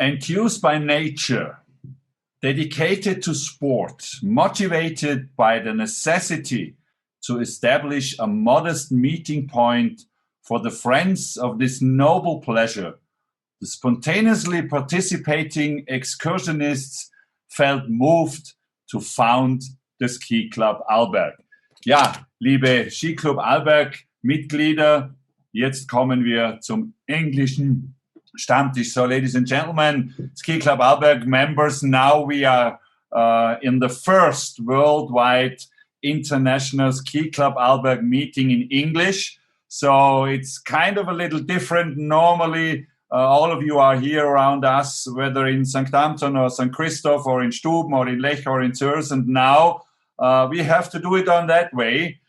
enthused by nature, dedicated to sport, motivated by the necessity to establish a modest meeting point for the friends of this noble pleasure, the spontaneously participating excursionists felt moved to found the Ski Club Arlberg. Ja, liebe Skiclub Arlberg Mitglieder, jetzt kommen wir zum englischen Stammtisch. So, ladies and gentlemen, Ski Club Arlberg members, now we are in the first worldwide international Ski Club Arlberg meeting in English. So it's kind of a little different. Normally, all of you are here around us, whether in St. Anton or St. Christoph or in Stuben or in Lech or in Zürs. And now we have to do it on that way,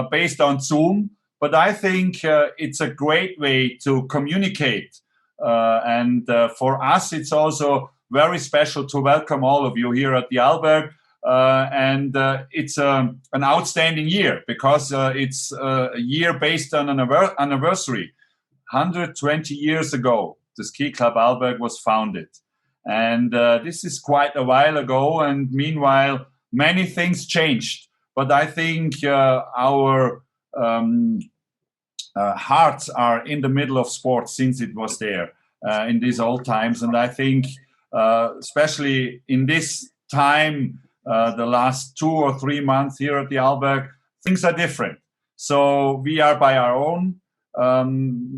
based on Zoom. But I think it's a great way to communicate. And for us, it's also very special to welcome all of you here at the Arlberg. And it's an outstanding year because it's a year based on an anniversary. 120 years ago, the Ski Club Arlberg was founded. And this is quite a while ago. And meanwhile, many things changed. But I think our hearts are in the middle of sports since it was there in these old times. And I think especially in this time, the last 2 or 3 months here at the Arlberg, things are different. So we are by our own.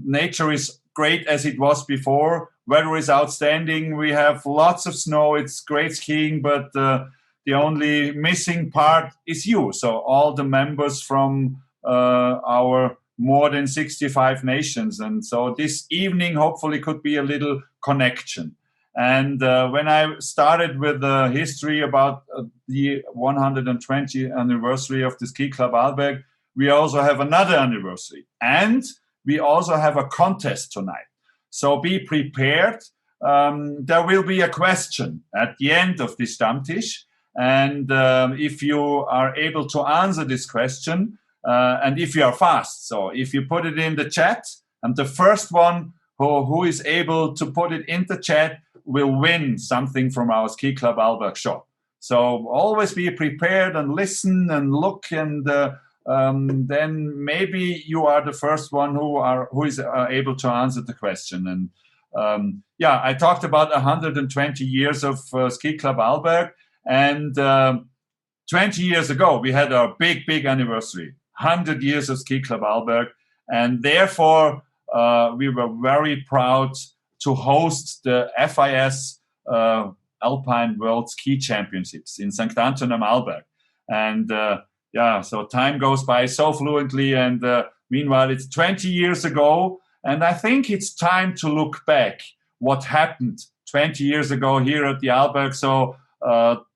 Nature is great as it was before. Weather is outstanding. We have lots of snow. It's great skiing, but the only missing part is you. So all the members from our more than 65 nations. And so this evening hopefully could be a little connection. And when I started with the history about the 120th anniversary of the Ski Club Arlberg, we also have another anniversary. And we also have a contest tonight. So be prepared. There will be a question at the end of this Stammtisch. And if you are able to answer this question, and if you are fast, so if you put it in the chat, and the first one who is able to put it in the chat will win something from our Ski Club Arlberg shop. So always be prepared and listen and look, and then maybe you are the first one who is able to answer the question. And yeah, I talked about 120 years of Ski Club Arlberg, and 20 years ago we had our big anniversary, 100 years of Ski Club Arlberg, and therefore we were very proud to host the FIS Alpine World Ski Championships in St. Anton am Arlberg. And yeah, so time goes by so fluently, and meanwhile it's 20 years ago, and I think it's time to look back what happened 20 years ago here at the Arlberg. So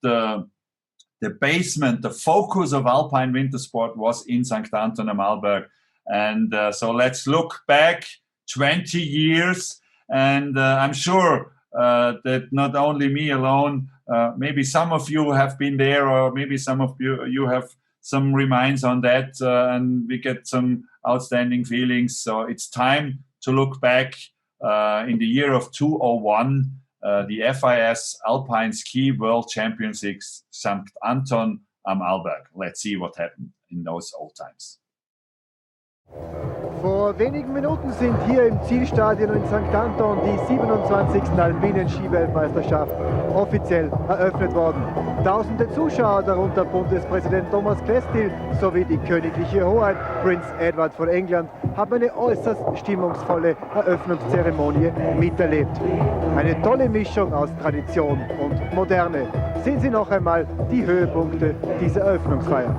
the basement, the focus of Alpine winter sport was in St. Anton am Arlberg. And so let's look back 20 years. And I'm sure that not only me alone, maybe some of you have been there, or maybe some of you have some reminds on that, and we get some outstanding feelings. So it's time to look back in the year of 2001, the FIS Alpine Ski World Championships St. Anton am Arlberg. Let's see what happened in those old times. Vor wenigen Minuten sind hier im Zielstadion in St. Anton die 27. Alpinen Skiweltmeisterschaft offiziell eröffnet worden. Tausende Zuschauer, darunter Bundespräsident Thomas Klestil sowie die königliche Hoheit Prince Edward von England, haben eine äußerst stimmungsvolle Eröffnungszeremonie miterlebt. Eine tolle Mischung aus Tradition und Moderne. Sehen Sie noch einmal die Höhepunkte dieser Eröffnungsfeier.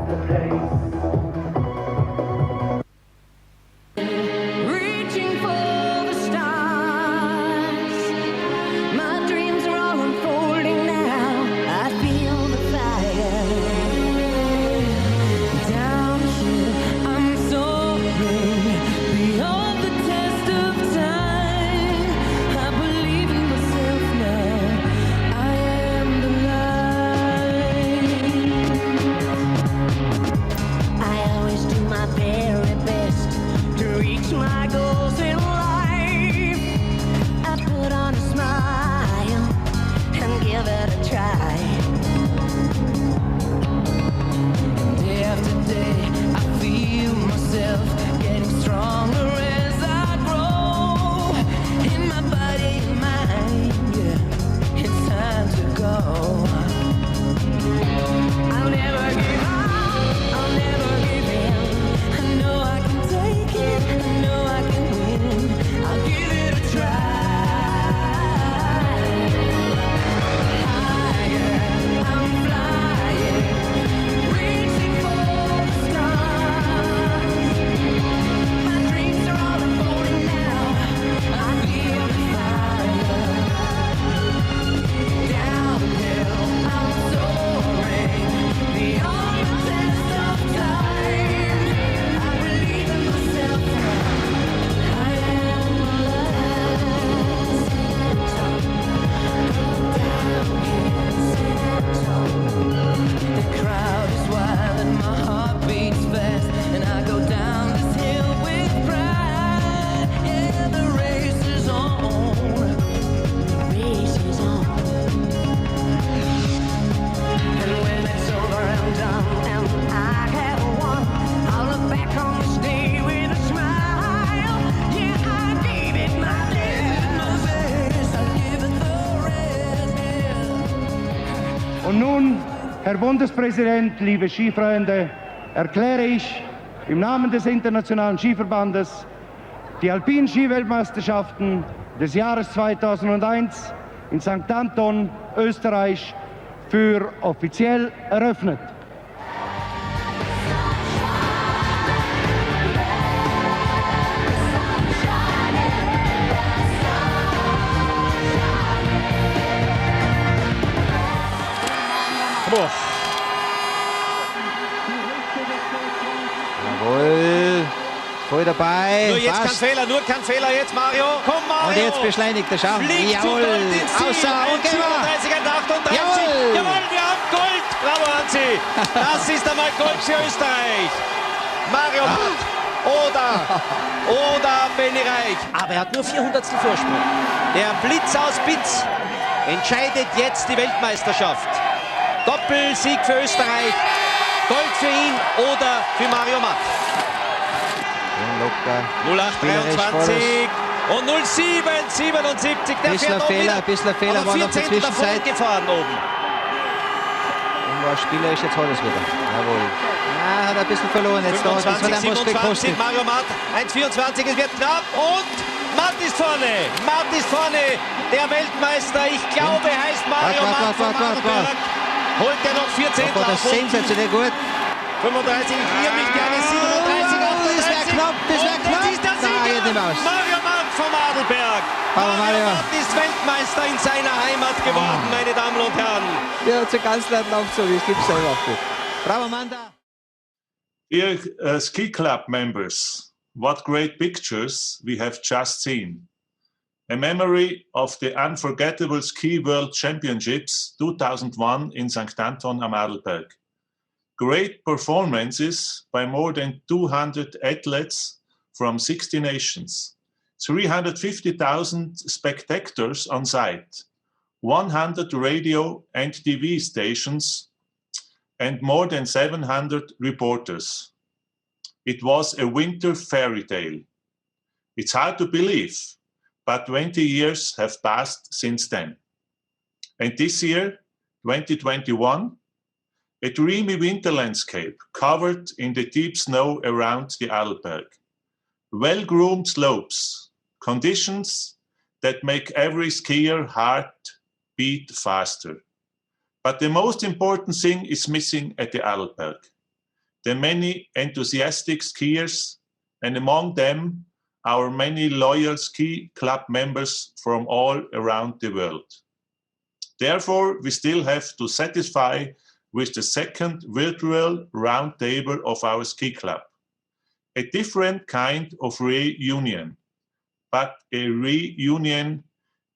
Herr Bundespräsident, liebe Skifreunde, erkläre ich im Namen des Internationalen Skiverbandes die Alpinen Skiweltmeisterschaften des Jahres 2001 in St. Anton, Österreich, für offiziell eröffnet. Boah. Jawohl, voll dabei. Nur jetzt fast. kein Fehler, nur kein Fehler jetzt, Mario. Komm, Mario. Und jetzt beschleunigt er, schau. Fliegt Jawohl, zu Gold ins Ziel. außer und gehen wir. 37,38. Jawohl. Jawohl, wir haben Gold. Bravo, Hansi. Das ist einmal Gold für Österreich. Mario oder Benny Reich. Aber er hat nur 400 Vorsprung. Der Blitz aus Bitz entscheidet jetzt die Weltmeisterschaft. Doppelsieg für Österreich. Gold für ihn oder für Mario Matt. Locker. 0823 und 0777. Der Bisschen Fehler war noch in der Zwischenzeit. Gefahren oben. Und war spielerisch, jetzt hat es wieder. Jawohl. Ja, hat ein bisschen verloren jetzt da. Das hat 25, ihm was gekostet. 27, Mario Matt, 1,24, es wird knapp und Matt ist vorne. Matt ist vorne. Der Weltmeister, ich glaube, heißt Mario Matt von Arlberg. Holt er noch 14 Das war das sensationell gut. 35, hier mich gerne 37, 38. Das wäre knapp, das wäre knapp. Das ist der Nein, geht nicht Sieger. aus. Mario Matt vom Arlberg. Aber Mario Mario. Matt ist Weltmeister in seiner Heimat geworden, meine Damen und Herren. Ja, zu ganz leid aufgezogen, das gibt's selber auch nicht. Bravo, Manda. Dear ski club members, what great pictures we have just seen. A memory of the unforgettable Ski World Championships 2001 in St. Anton am Arlberg. Great performances by more than 200 athletes from 60 nations, 350,000 spectators on site, 100 radio and TV stations, and more than 700 reporters. It was a winter fairy tale. It's hard to believe, but 20 years have passed since then. And this year, 2021, a dreamy winter landscape covered in the deep snow around the Arlberg. Well-groomed slopes, conditions that make every skier heart beat faster. But the most important thing is missing at the Arlberg. The many enthusiastic skiers, and among them, our many loyal ski club members from all around the world. Therefore, we still have to satisfy with the second virtual roundtable of our ski club. A different kind of reunion, but a reunion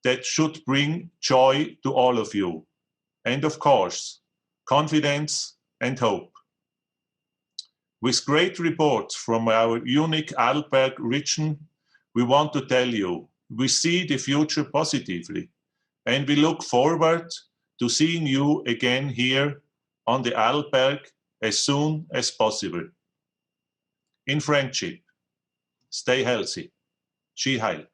that should bring joy to all of you. And of course, confidence and hope. With great reports from our unique Arlberg region, we want to tell you, we see the future positively, and we look forward to seeing you again here on the Arlberg as soon as possible. In friendship, stay healthy. Ski heil.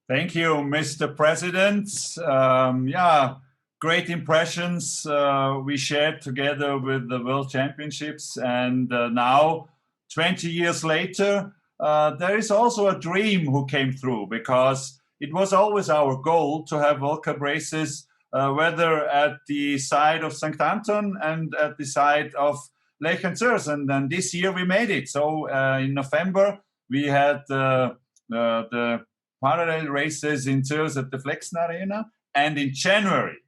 Thank you, Mr. President. Great impressions we shared together with the World Championships. And now, 20 years later, there is also a dream who came through, because it was always our goal to have World Cup races, whether at the side of St. Anton and at the side of Lech and Zürs. And then this year we made it. So in November, we had the parallel races in Zürs at the Flexen Arena. And in January,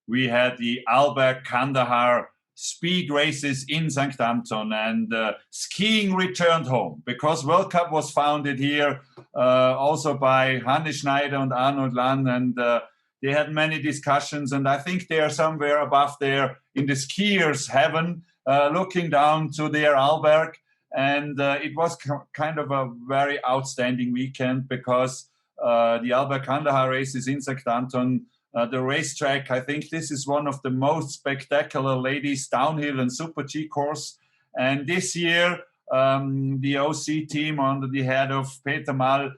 we had the Arlberg Kandahar speed races in St. Anton, and skiing returned home, because World Cup was founded here also by Hannes Schneider and Arnold Lann, and they had many discussions, and I think they are somewhere above there in the skiers' heaven, looking down to their Arlberg. And it was kind of a very outstanding weekend, because the Arlberg Kandahar races in St. Anton, the racetrack, I think this is one of the most spectacular ladies downhill and super G course. And this year, the OC team under the head of Peter Mall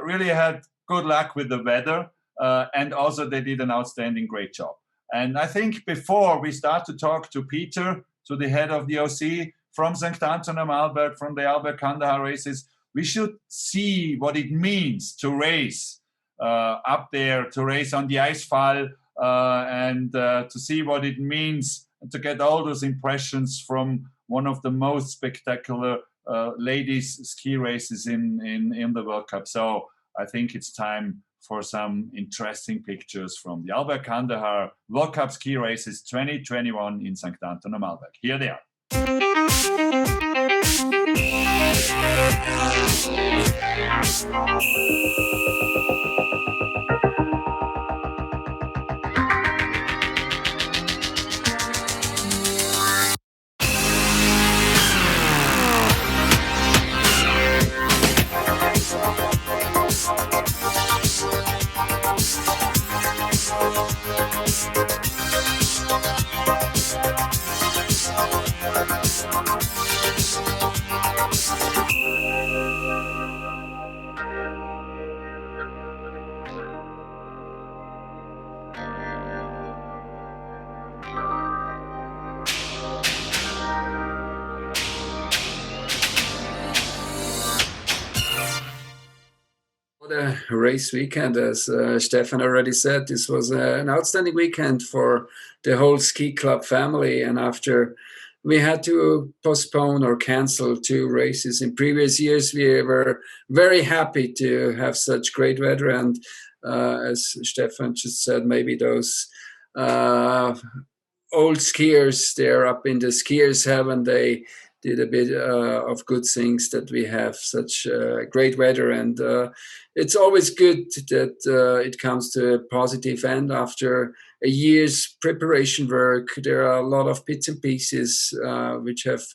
really had good luck with the weather. And also they did an outstanding great job. And I think before we start to talk to Peter, to the head of the OC from St. Anton am Arlberg, from the Arlberg Kandahar races, we should see what it means to race up there, to race on the Eisfall, and to see what it means to get all those impressions from one of the most spectacular ladies ski races in the World Cup. So I think it's time for some interesting pictures from the Arlberg Kandahar World Cup ski races 2021 in St. Anton am Arlberg. Here they are. The race weekend, as Stefan already said, this was an outstanding weekend for the whole ski club family. And after we had to postpone or cancel 2 races in previous years, we were very happy to have such great weather. And as Stefan just said, maybe those old skiers, they're up in the skiers' heaven. They did a bit of good things that we have such great weather. And it's always good that it comes to a positive end after a year's preparation work. There are a lot of bits and pieces which have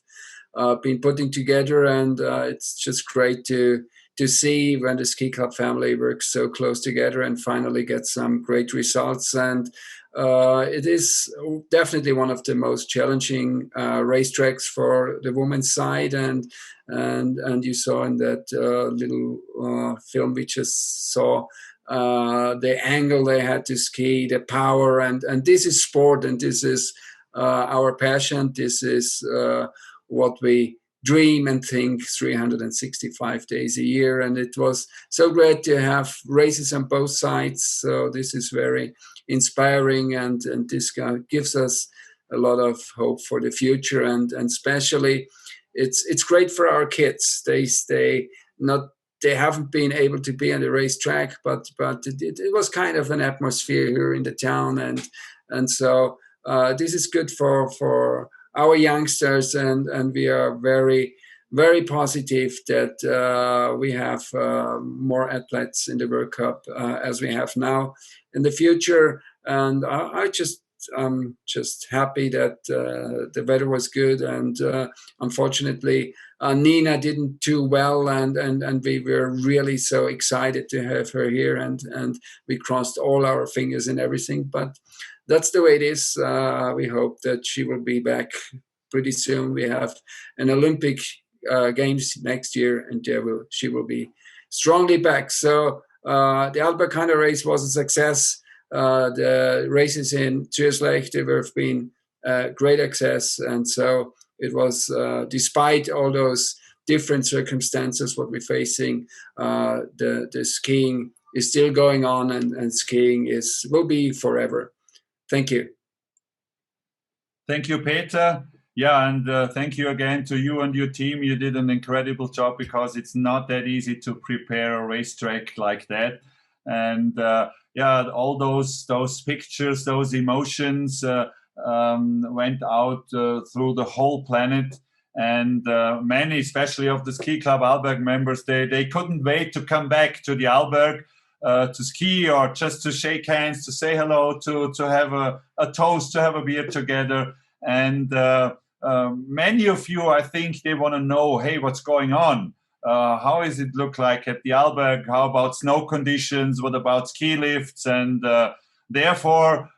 been putting together, and it's just great to see when the ski club family works so close together and finally get some great results. And it is definitely one of the most challenging racetracks for the women's side, and you saw in that little film we just saw the angle they had to ski, the power, and this is sport, and this is our passion. This is what we dream and think 365 days a year, and it was so great to have races on both sides. So this is very inspiring, and this gives us a lot of hope for the future, and especially it's great for our kids. They haven't been able to be on the racetrack, but it was kind of an atmosphere here in the town, and so this is good for our youngsters, and we are very, very positive that we have more athletes in the World Cup as we have now in the future. And I'm just happy that the weather was good, and unfortunately Nina didn't do well, and we were really so excited to have her here, and we crossed all our fingers and everything, but that's the way it is. We hope that she will be back pretty soon. We have an Olympic Games next year, and she will be strongly back. So the Arlberg Kandahar race was a success. The races in Zürich, they have been great success, and so it was, despite all those different circumstances what we're facing, the skiing is still going on, and skiing will be forever. Thank you. Thank you, Peter. Yeah, and thank you again to you and your team. You did an incredible job, because it's not that easy to prepare a racetrack like that. And yeah, all those pictures, those emotions went out through the whole planet. And many, especially of the Ski Club Arlberg members, they couldn't wait to come back to the Arlberg to ski, or just to shake hands, to say hello, to have a toast, to have a beer together. And many of you, I think, they want to know, hey, what's going on? How does it look like at the Arlberg? How about snow conditions? What about ski lifts? And therefore,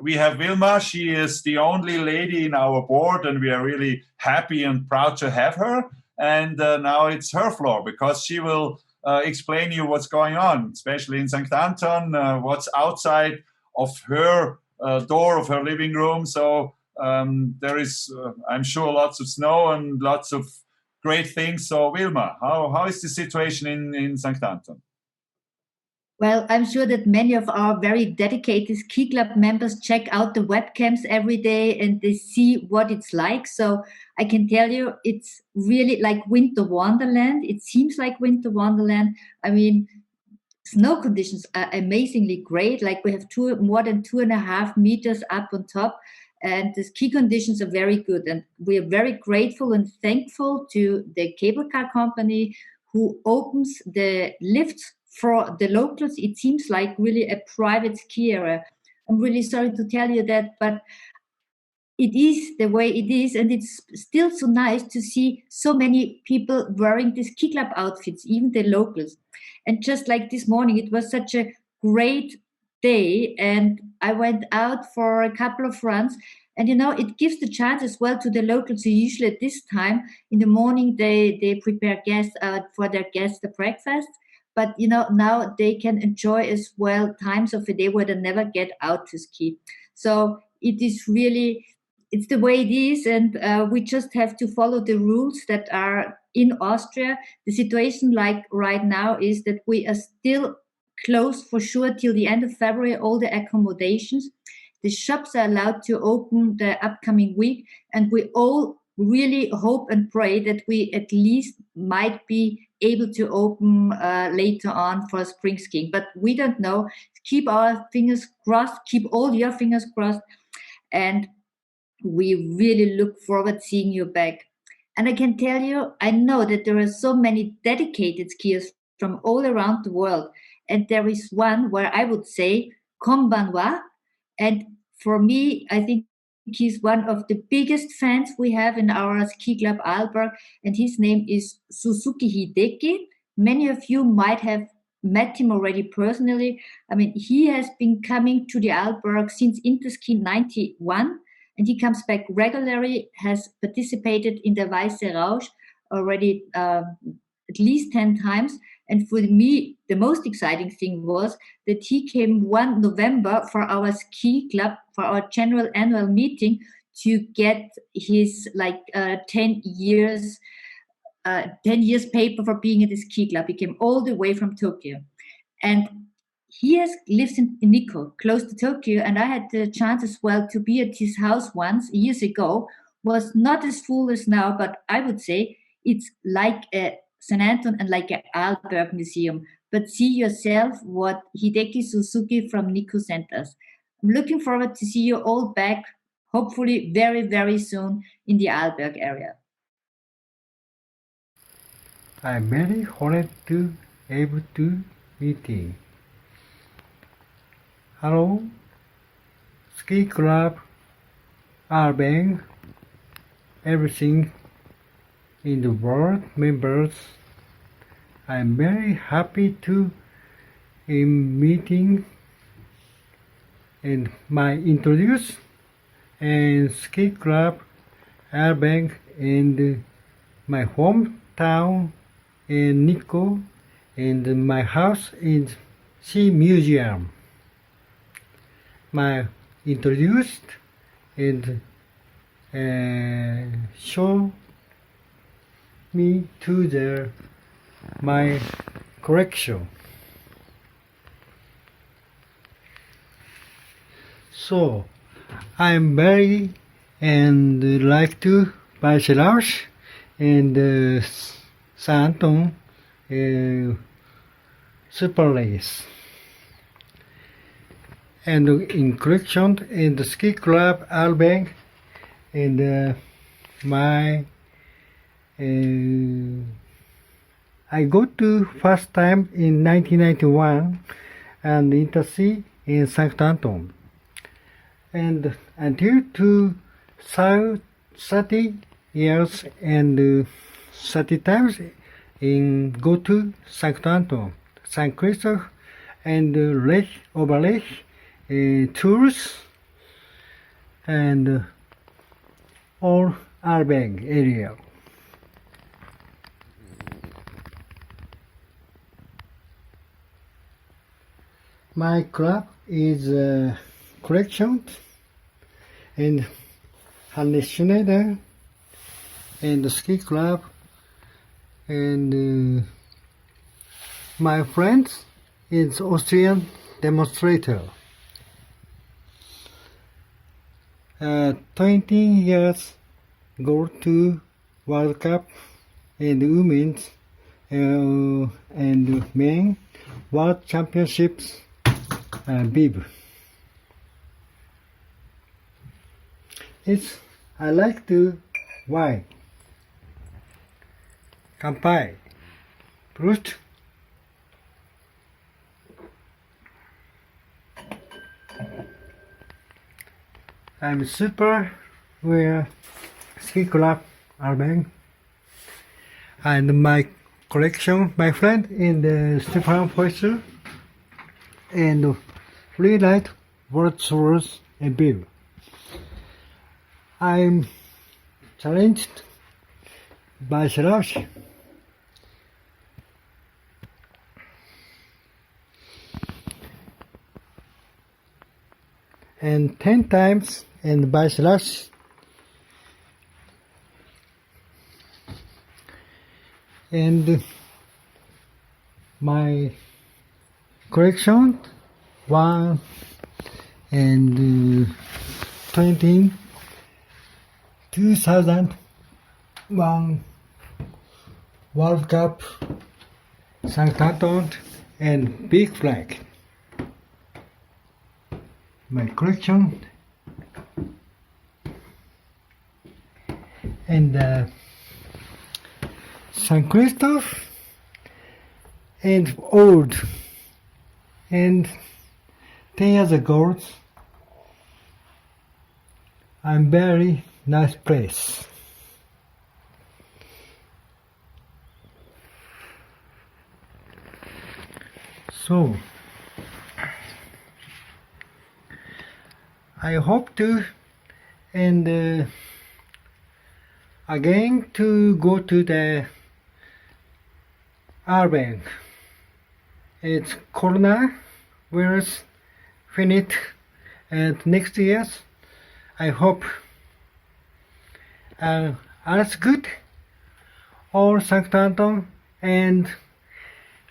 we have Wilma. She is the only lady in our board, and we are really happy and proud to have her. And now it's her floor, because she will explain you what's going on, especially in St. Anton, what's outside of her door of her living room. So there is, I'm sure, lots of snow and lots of great things. So Wilma, how is the situation in St. Anton? Well, I'm sure that many of our very dedicated ski club members check out the webcams every day and they see what it's like. So I can tell you it's really like winter wonderland. It seems like winter wonderland. I mean, snow conditions are amazingly great. Like we have more than 2.5 meters up on top, and the ski conditions are very good. And we are very grateful and thankful to the cable car company who opens the lifts for the locals. It seems like really a private ski area. I'm really sorry to tell you that, but it is the way it is, and it's still so nice to see so many people wearing the ski club outfits, even the locals. And just like this morning, it was such a great day, and I went out for a couple of runs. And it gives the chance as well to the locals who usually at this time in the morning they prepare guests for their guests the breakfast. But now they can enjoy as well times of the day where they never get out to ski. So it is really, it's the way it is, and we just have to follow the rules that are in Austria. The situation like right now is that we are still closed for sure till the end of February, all the accommodations. The shops are allowed to open the upcoming week, and we all really hope and pray that we at least might be able to open later on for spring skiing. But we don't know. Keep our fingers crossed, keep all your fingers crossed, and we really look forward seeing you back. And I can tell you, I know that there are so many dedicated skiers from all around the world. And there is one where I would say, Kombanwa. And for me, I think he's one of the biggest fans we have in our ski club Arlberg. And his name is Suzuki Hideki. Many of you might have met him already personally. I mean, he has been coming to the Arlberg since Interski 91. And he comes back regularly, has participated in the Weiße Rausch already at least 10 times. And for me, the most exciting thing was that he came 1 November for our ski club, for our general annual meeting, to get his 10 years paper for being at the ski club. He came all the way from Tokyo. And he lives in Nikko, close to Tokyo, and I had the chance as well to be at his house once, years ago. Was not as full as now, but I would say it's like a St. Anton and like an Arlberg museum. But see yourself what Hideki Suzuki from Nikko sent us. I'm looking forward to see you all back, hopefully very, very soon in the Arlberg area. I'm very honored to able to meeting. Hello, ski club, Arlberg, everything in the world members. I'm very happy to in meeting and my introduce and ski club Arlberg and my hometown in Nikko and my house in Ski Museum. My introduced and show me to my collection. So I'm very and like to Weiße and St. Anton super race. And in collection in the ski club Arlberg and I go to first time in 1991 and Interski in St. Anton, and until to 30 years and 30 times in go to St. Anton, St. Christoph and Lech Oberlech tours and all Arlberg area. My club is collection and Hannes Schneider and the ski club and my friend is Austrian demonstrator. 20 years go to World Cup and women's and men World Championships bib. I like to wine. Kanpai. Prost. I'm super with ski club Arlberg and my collection, my friend in the Stefan Foister and Freeride World Tours and Bill. I'm challenged by Selash and 10 times and by Selash and my correction 1 and 2001 World Cup St. Anton and Big Flag. My collection and St. Christoph and old and 10 years ago I'm very nice place. So I hope to and again to go to the Arlberg. It's Corona virus finished and next year I hope alles good all St. Anton and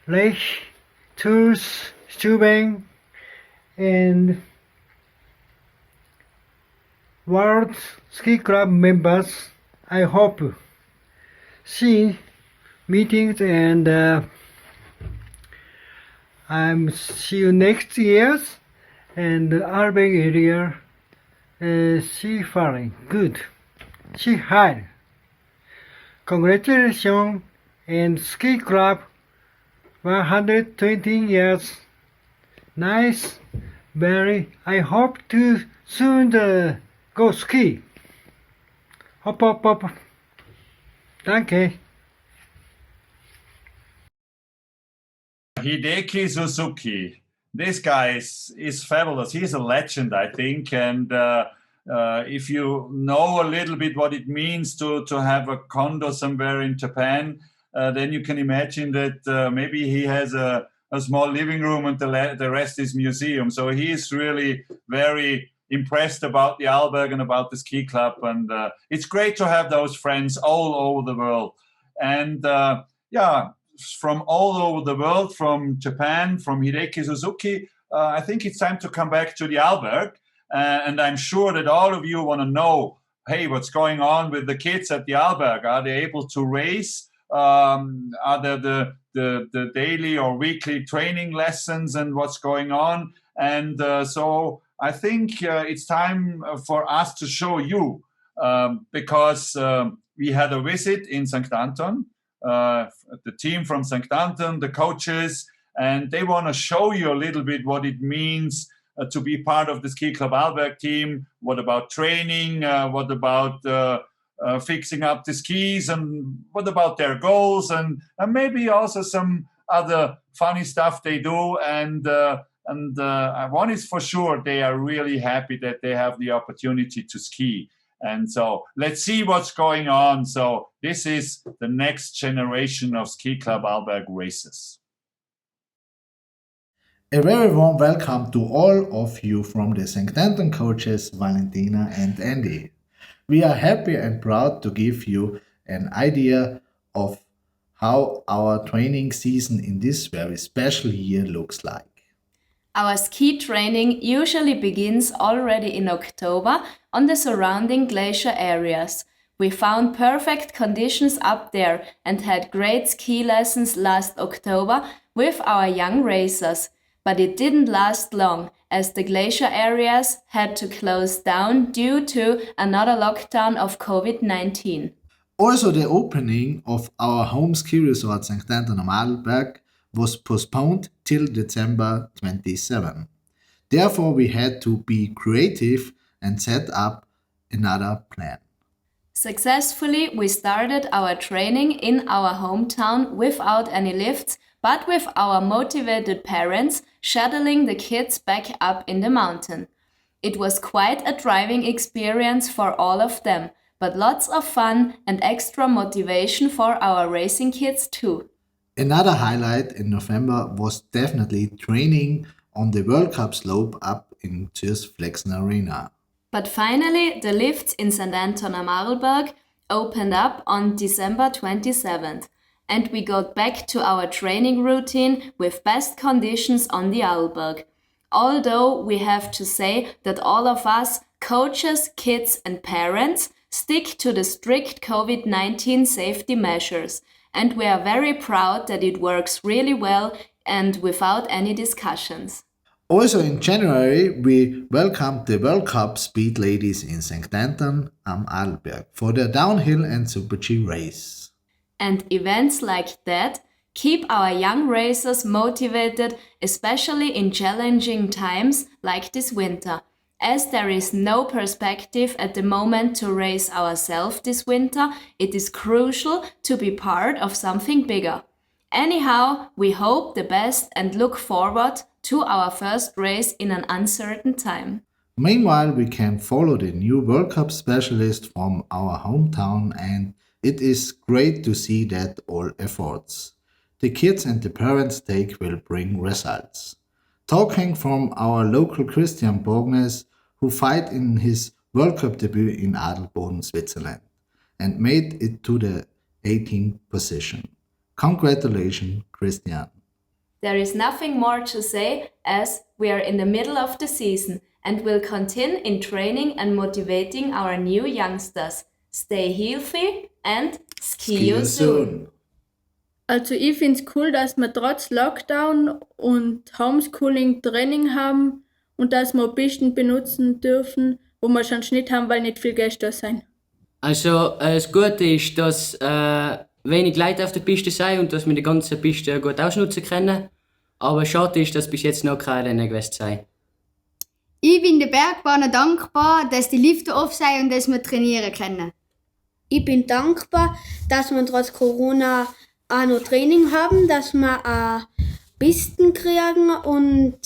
Lech, Tours, Steuben and World Ski Club members. I hope see meetings and I'm see you next year and Arlberg area sea faring good. Sea high. Congratulations and ski club 120 years. Nice, very. I hope to soon go ski. Hop hop hop. Danke. Hideki Suzuki. This guy is fabulous. He's a legend, I think. And if you know a little bit what it means to have a condo somewhere in Japan, then you can imagine that maybe he has a small living room and the rest is museum. So he is really very impressed about the Arlberg and about the ski club. And it's great to have those friends all over the world. And yeah, from all over the world, from Japan, from Hideki Suzuki, I think it's time to come back to the Arlberg. And I'm sure that all of you want to know, hey, what's going on with the kids at the Arlberg? Are they able to race? Are there the daily or weekly training lessons and what's going on? And so I think it's time for us to show you because we had a visit in St. Anton, the team from St. Anton, the coaches, and they want to show you a little bit what it means to be part of the Ski Club Arlberg team. What about training? What about fixing up the skis? And what about their goals? And maybe also some other funny stuff they do. And one is for sure, they are really happy that they have the opportunity to ski. And so let's see what's going on. So this is the next generation of Ski Club Arlberg races. A very warm welcome to all of you from the St. Anton coaches Valentina and Andy. We are happy and proud to give you an idea of how our training season in this very special year looks like. Our ski training usually begins already in October on the surrounding glacier areas. We found perfect conditions up there and had great ski lessons last October with our young racers. But it didn't last long as the glacier areas had to close down due to another lockdown of COVID-19. Also, the opening of our home ski resort St. Anton am Arlberg was postponed till December 27. Therefore, we had to be creative and set up another plan. Successfully, we started our training in our hometown without any lifts, but with our motivated parents shuttling the kids back up in the mountain. It was quite a driving experience for all of them, but lots of fun and extra motivation for our racing kids too. Another highlight in November was definitely training on the World Cup slope up in Zürich Flexen Arena. But finally, the lifts in St. Anton am Arlberg opened up on December 27th, and we got back to our training routine with best conditions on the Arlberg. Although we have to say that all of us, coaches, kids and parents, stick to the strict COVID-19 safety measures, and we are very proud that it works really well and without any discussions. Also in January, we welcomed the World Cup Speed Ladies in St. Anton am Arlberg for their downhill and Super G race. And events like that keep our young racers motivated, especially in challenging times like this winter. As there is no perspective at the moment to race ourselves this winter, it is crucial to be part of something bigger. Anyhow, we hope the best and look forward to our first race in an uncertain time. Meanwhile, we can follow the new World Cup specialist from our hometown, and it is great to see that all efforts the kids and the parents take will bring results. Talking from our local Christian Borgnes, who fight in his World Cup debut in Adelboden, Switzerland, and made it to the 18th position. Congratulations, Christian. There is nothing more to say as we are in the middle of the season and will continue in training and motivating our new youngsters. Stay healthy and ski you soon. Also ich finde es cool, dass wir trotz Lockdown und Homeschooling Training haben und dass wir Pisten benutzen dürfen, wo wir schon nicht haben, weil nicht viele Gäste da sind. Also das Gute ist, dass wenig Leute auf der Piste sind und dass wir die ganze Piste gut ausnutzen können. Aber schade ist, dass bis jetzt noch keine Rennen gewesen sind. Ich bin den Bergbahnen dankbar, dass die Lifte offen sind und dass wir trainieren können. Ich bin dankbar, dass wir trotz Corona auch noch Training haben, dass wir auch Pisten kriegen und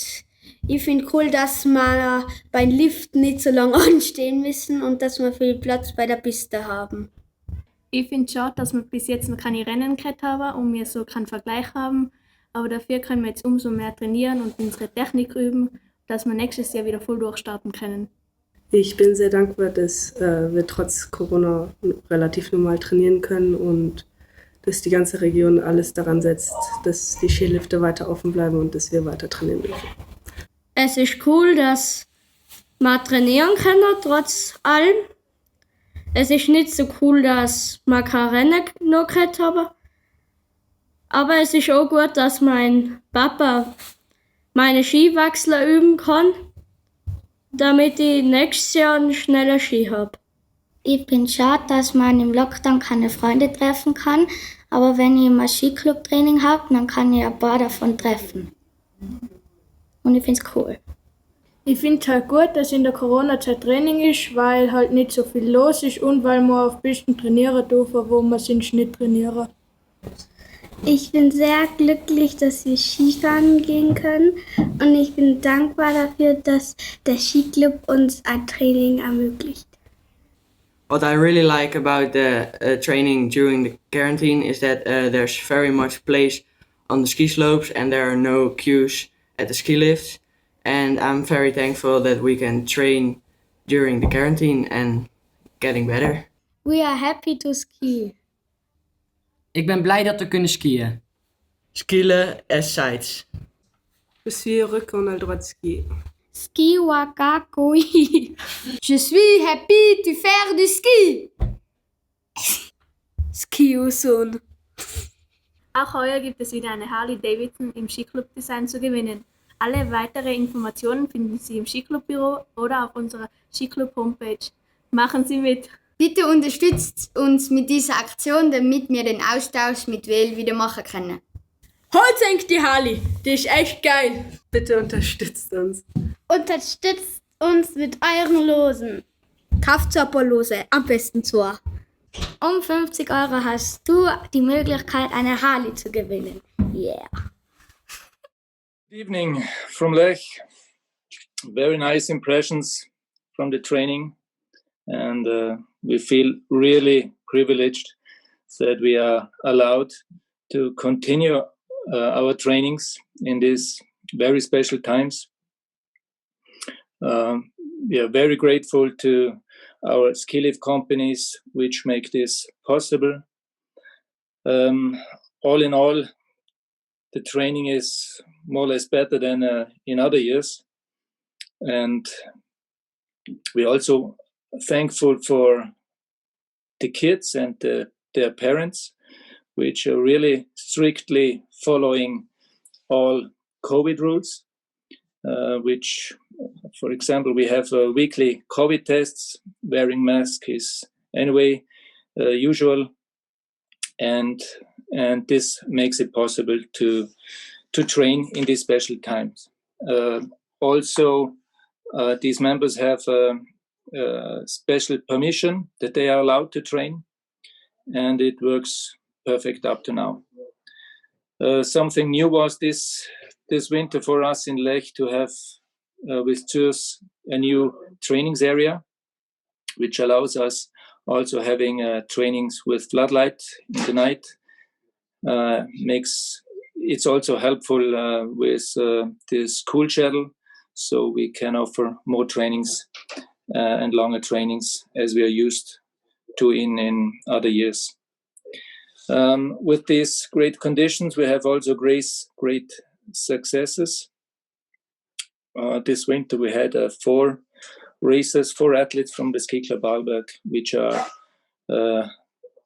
ich finde cool, dass wir beim Lift nicht so lange anstehen müssen und dass wir viel Platz bei der Piste haben. Ich finde es schade, dass wir bis jetzt noch keine Rennen gehabt haben und wir so keinen Vergleich haben, aber dafür können wir jetzt umso mehr trainieren und unsere Technik üben, dass wir nächstes Jahr wieder voll durchstarten können. Ich bin sehr dankbar, dass wir trotz Corona relativ normal trainieren können und dass die ganze Region alles daran setzt, dass die Skilifte weiter offen bleiben und dass wir weiter trainieren dürfen. Es ist cool, dass wir trainieren können, trotz allem. Es ist nicht so cool, dass wir keine Rennen noch gehabt haben. Aber es ist auch gut, dass mein Papa meine Skiwechsel üben kann, damit ich nächstes Jahr einen schnellen Ski habe. Ich finde es schade, dass man im Lockdown keine Freunde treffen kann, aber wenn ich mal Skiclub-Training habe, dann kann ich ein paar davon treffen. Und ich finde es cool. Ich finde es halt gut, dass in der Corona-Zeit Training ist, weil halt nicht so viel los ist und weil wir auf Pisten trainieren dürfen, wo wir sonst nicht trainieren. Ich bin sehr glücklich, dass wir Skifahren gehen können und ich bin dankbar dafür, dass der Skiclub uns ein Training ermöglicht. What I really like about the training during the quarantine is that there's very much place on the ski slopes and there are no queues at the ski lift, and I'm very thankful that we can train during the quarantine and getting better. We are happy to ski. Ik ben blij dat we kunnen skiën. Skiën as sites. Je suis heureux qu'on a le droit de skier. Ski wakakoi. Je suis happy to faire du ski. Ski-Usun. Auch heuer gibt es wieder eine Harley Davidson im Skiclub-Design zu gewinnen. Alle weitere Informationen finden Sie im Skiclub-Büro oder auf unserer Skiclub-Homepage. Machen Sie mit! Bitte unterstützt uns mit dieser Aktion, damit wir den Austausch mit WL wieder machen können. Holt euch die Harley, die ist echt geil! Bitte unterstützt uns. Unterstützt uns mit euren Losen. Kauft ein paar Lose, am besten zwei. Um 50 € hast du die Möglichkeit, eine Harley zu gewinnen. Yeah. Good evening from Lech. Very nice impressions from the training, and we feel really privileged that we are allowed to continue our trainings in these very special times. We are very grateful to our ski lift companies which make this possible. All in all, the training is more or less better than in other years, and we're also thankful for the kids and their parents, which are really strictly following all COVID rules, which, for example, we have weekly COVID tests. Wearing mask is anyway usual, and this makes it possible to train in these special times. Also, these members have special permission that they are allowed to train, and it works perfect up to now. Something new was this winter for us in Lech to have with Zürs a new trainings area, which allows us also having trainings with floodlight in the night. It's also helpful with the school schedule, so we can offer more trainings and longer trainings as we are used to in other years. With these great conditions, we have also great successes. This winter we had 4 athletes from the Ski Club Arlberg, which are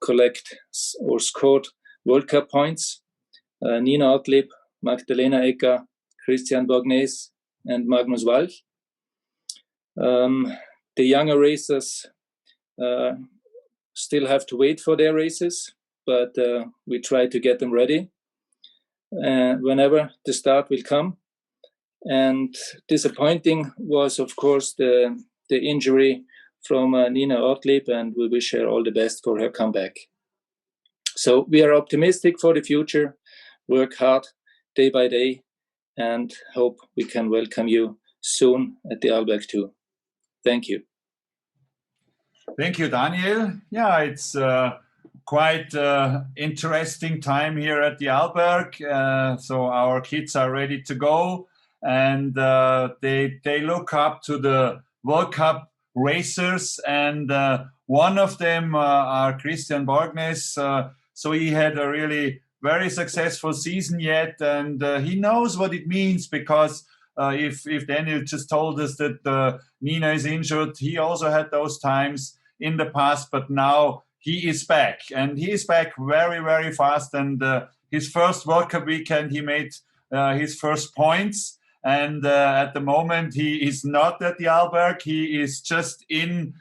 collect or scored World Cup points. Nina Ortlieb, Magdalena Ecker, Christian Borgnes, and Magnus Walch. The younger racers still have to wait for their races, but we try to get them ready whenever the start will come. And disappointing was, of course, the injury from Nina Ortlieb, and we wish her all the best for her comeback. So we are optimistic for the future, work hard day by day, and hope we can welcome you soon at the Arlberg too. Thank you. Thank you, Daniel. Yeah, it's quite interesting time here at the Arlberg. So our kids are ready to go, and they look up to the World Cup racers, and one of them are Christian Borgnes. So he had a really very successful season yet, and he knows what it means, because if Daniel just told us that Nina is injured, he also had those times in the past, but now he is back, and he is back very, very fast. And his first World Cup weekend, he made his first points, and at the moment he is not at the Arlberg. He is just in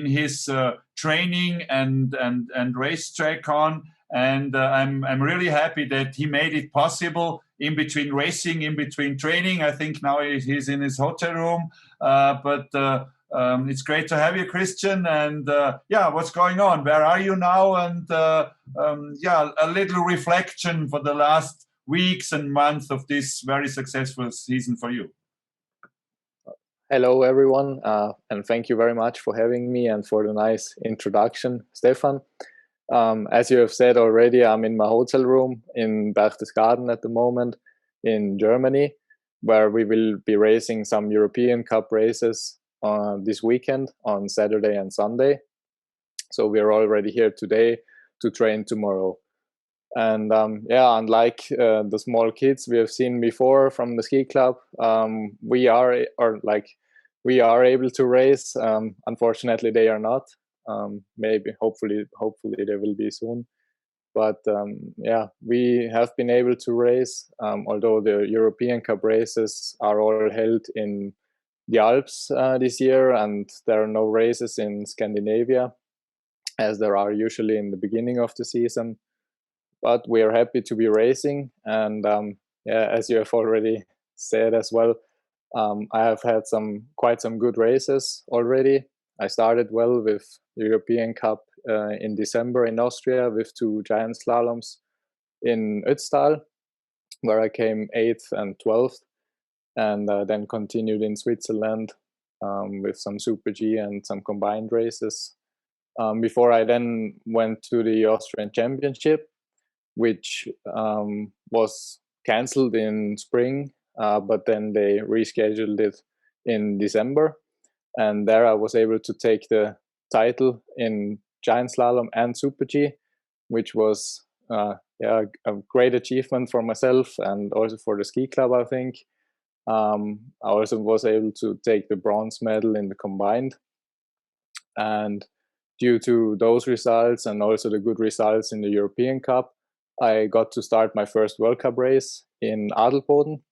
his training and racetrack on, and I'm really happy that he made it possible in between racing, in between training. I think now he's in his hotel room, but it's great to have you, Christian. And what's going on? Where are you now? And a little reflection for the last weeks and months of this very successful season for you. Hello, everyone, and thank you very much for having me and for the nice introduction, Stefan. As you have said already, I'm in my hotel room in Berchtesgaden at the moment, in Germany, where we will be racing some European Cup races this weekend on Saturday and Sunday. So we are already here today to train tomorrow. And unlike the small kids we have seen before from the ski club, we are able to race. Unfortunately, they are not. Maybe, hopefully, they will be soon. But we have been able to race. Although the European Cup races are all held in the Alps this year, and there are no races in Scandinavia, as there are usually in the beginning of the season. But we are happy to be racing, and as you have already said as well, I have had quite some good races already. I started well with the European Cup in December in Austria with 2 giant slaloms in Ötztal, where I came 8th and 12th, and then continued in Switzerland with some Super G and some combined races. Before I then went to the Austrian Championship, which was cancelled in spring, but then they rescheduled it in December. And there I was able to take the title in giant slalom and Super G, which was a great achievement for myself and also for the ski club, I think. I also was able to take the bronze medal in the combined. And due to those results and also the good results in the European Cup, I got to start my first World Cup race in Adelboden.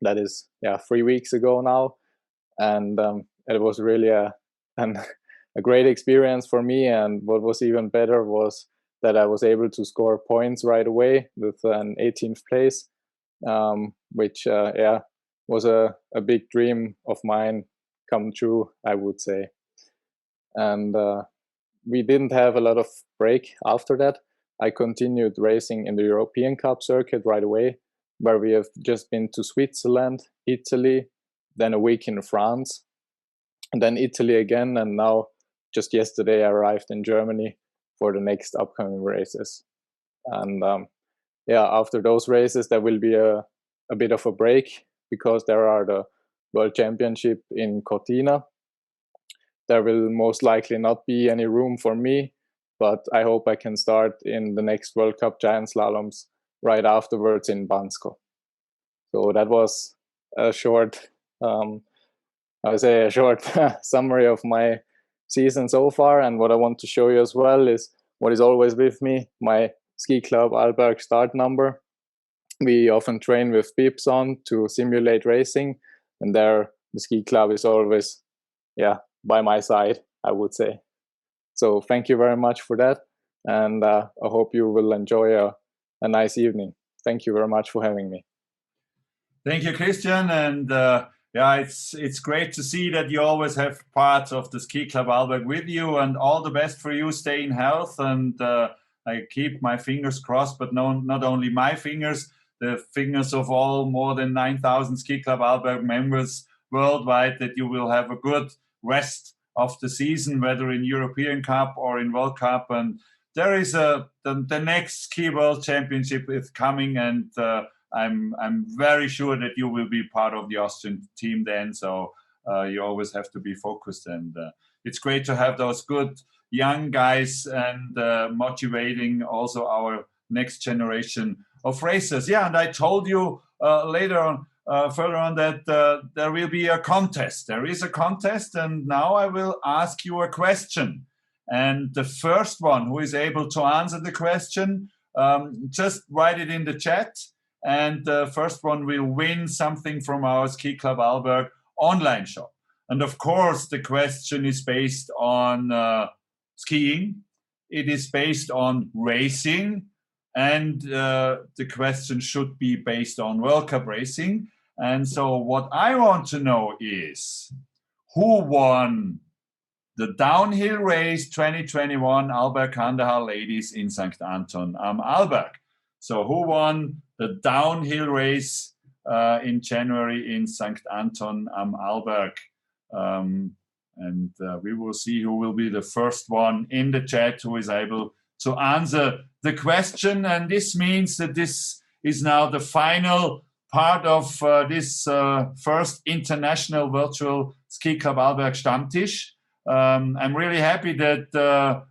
That is 3 weeks ago now. And it was really a great experience for me. And what was even better was that I was able to score points right away with an 18th place, which was a big dream of mine come true, I would say. And we didn't have a lot of break after that. I continued racing in the European Cup circuit right away, where we have just been to Switzerland, Italy, then a week in France, and then Italy again. And now, just yesterday, I arrived in Germany for the next upcoming races. And after those races, there will be a bit of a break because there are the World Championship in Cortina. There will most likely not be any room for me, but I hope I can start in the next World Cup Giant Slaloms right afterwards in Bansko. So that was a short, summary of my season so far. And what I want to show you as well is what is always with me, my ski club Arlberg start number. We often train with bibs on to simulate racing, and there the ski club is always, by my side, I would say. So thank you very much for that, and I hope you will enjoy a nice evening. Thank you very much for having me. Thank you, Christian, and it's great to see that you always have parts of the Ski Club Arlberg with you, and all the best for you. Stay in health, and I keep my fingers crossed, but not only my fingers, the fingers of all more than 9,000 Ski Club Arlberg members worldwide, that you will have a good rest of the season, whether in European Cup or in World Cup. And there is the next Ski World Championship is coming, and I'm very sure that you will be part of the Austrian team then. So you always have to be focused, and it's great to have those good young guys and motivating also our next generation of racers. Yeah, and I told you further on that there will be a contest. There is a contest, and now I will ask you a question. And the first one who is able to answer the question, just write it in the chat. And the first one will win something from our Ski Club Arlberg online shop. And of course, the question is based on skiing. It is based on racing. And the question should be based on World Cup racing. And so what I want to know is, who won the downhill race 2021 Arlberg-Kandahar Ladies in St. Anton am Arlberg? So who won the downhill race in January in St. Anton am Arlberg? And we will see who will be the first one in the chat who is able to answer the question. And this means that this is now the final part of this first international virtual ski club Arlberg Stammtisch. I'm really happy that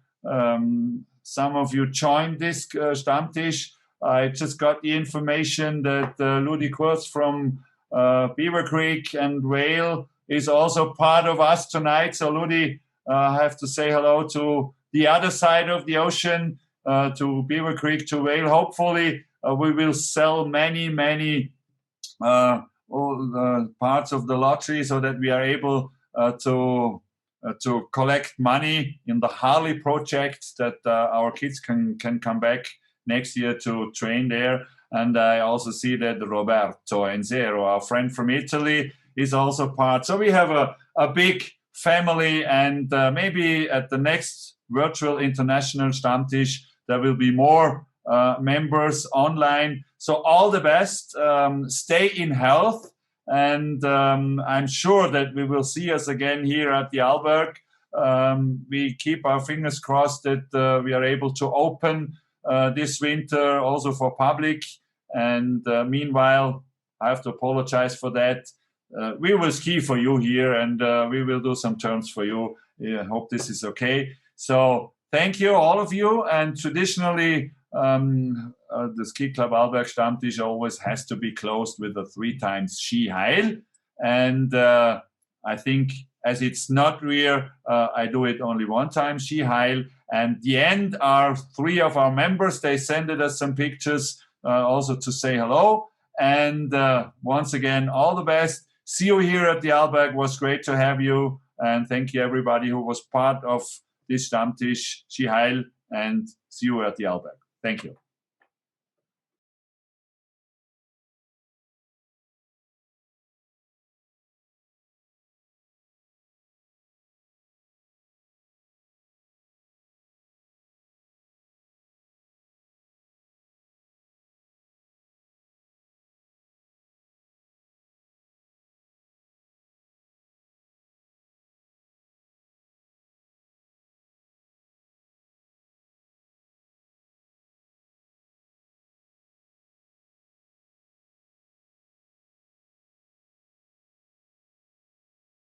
some of you joined this Stammtisch. I just got the information that Ludi Kurz from Beaver Creek and Whale is also part of us tonight. So Ludi, I have to say hello to the other side of the ocean, to Beaver Creek, to Whale. Hopefully we will sell many parts of the lottery so that we are able to collect money in the Harley project, that our kids can come back next year to train there. And I also see that Roberto Enzero, our friend from Italy, is also part. So we have a big family, and maybe at the next virtual international Stammtisch, there will be more members online. So all the best. Stay in health. And I'm sure that we will see us again here at the Arlberg. We keep our fingers crossed that we are able to open this winter also for public. And meanwhile, I have to apologize for that. We will ski for you here, and we will do some turns for you. I hope this is okay. So thank you, all of you. And traditionally, the Ski Club Arlberg Stammtisch always has to be closed with a 3 times Ski Heil. And I think as it's not rare, I do it only 1 time Ski Heil. And the end are 3 of our members. They sent us some pictures also to say hello. And once again, all the best. See you here at the Arlberg. It was great to have you. And thank you, everybody who was part of this Stammtisch. Ski Heil, and see you at the Arlberg. Thank you.